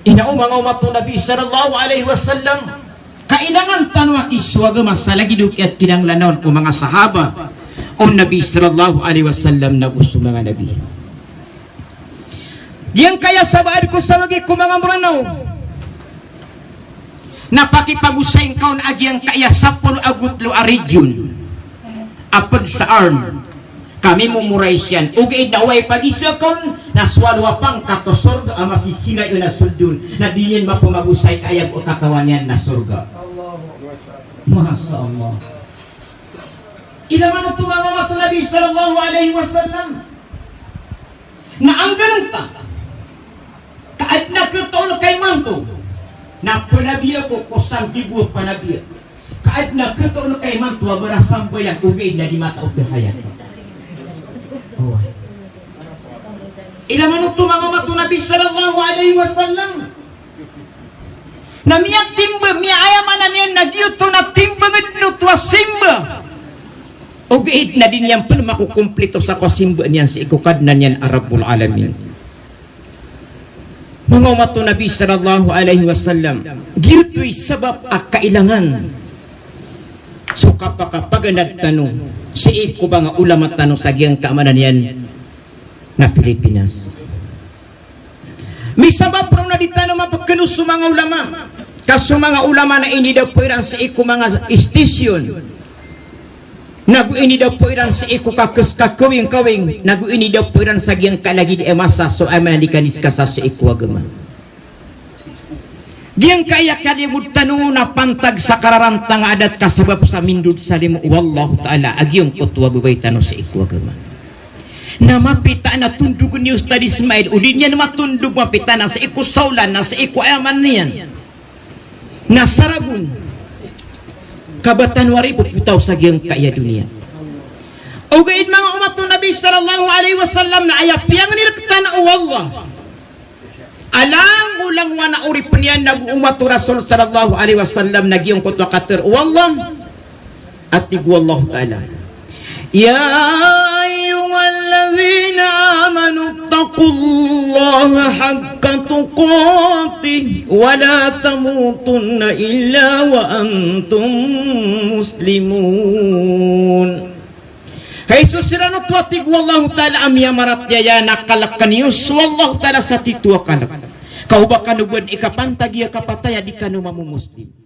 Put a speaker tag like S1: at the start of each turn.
S1: Inaumang umat Nabi sallallahu alaihi wasallam kailangan tanwa kiswaga masalah giduk at kinanglanon o mga sahaba o Nabi sallallahu alaihi wasallam na gusto mga Nabi. Yang kaya sabaad ko sa lagi ko mga muranaw napakipag-usayin kaon agyang kaya sapul agutlo a region apag sa arm kami mumuray siyan ugay na way pag-isa kaon naswalwa pang katosorga ama sisilay o nasuldun na diyan mapumagusay kayag o kakawanyan na surga. Masya Allah. Ilaman ito mga mga Nabi sallallahu alaihi wasallam na ang ganun pa kaad na katulog kay manto na panabiya ko kusang dibuot panabiya kaad na katulog kay manto marasang bayang ugay na di mata o bihayat. Ilaman ito mga mga Nabi sallallahu alaihi wasallam na miya timba, miya ayaman na niyan nagyuto na timba ngedno tuwa simba o gaid na din yan pala makukumplito sa kasimba niyan sa ikukad na niyan Arabul Alamin. Mga umato Nabi sallallahu alaihi wasallam girto'y sabab ak kailangan so kapag tanong si iko ba nga ulama tanong sa giyang kaamanan yan na Pilipinas may sabab rin na ditano mapagkanus sa mga ulama kaso mga ulama na ini daw po iran sa iko mga istisyon nagu-ini daw po iran sa iko kakawing nagu-ini daw po iran sa giyang kalagi di emasa so ay manadikanis ka sa iko agama giyang kaya kalimut tanong na pantag sa kararantang adat kasabab sa mindud sa limo wallahu ta'ala agyong kutwa gubay tanong sa iko agama na mapita na tundug ni Ustad Ismail udin niya na matundug mapita na sa iko saulan na sa iko ayaman niyan na saragun kabatan waribut butaw sa giyang kaya dunia o gaid mga umat Nabi sallallahu alaihi wasallam na ayapiyang nilakta na Allah alang ulang wana urip niyan nag-umat Rasul sallallahu alaihi wasallam na giyang kutwa kater Allah at tigwallahu ta'ala ya ayyuhallazina amanu taqullaha haqqa tuqatih wa la tamutunna illa wa antum muslimun. Jesus sirano tuatig wallahu ta'ala amya marat ya nakalakan yus wallahu ta'ala sa titua kalak kau bakan ubad ikapantag ya kapataya di kanu mamu muslim.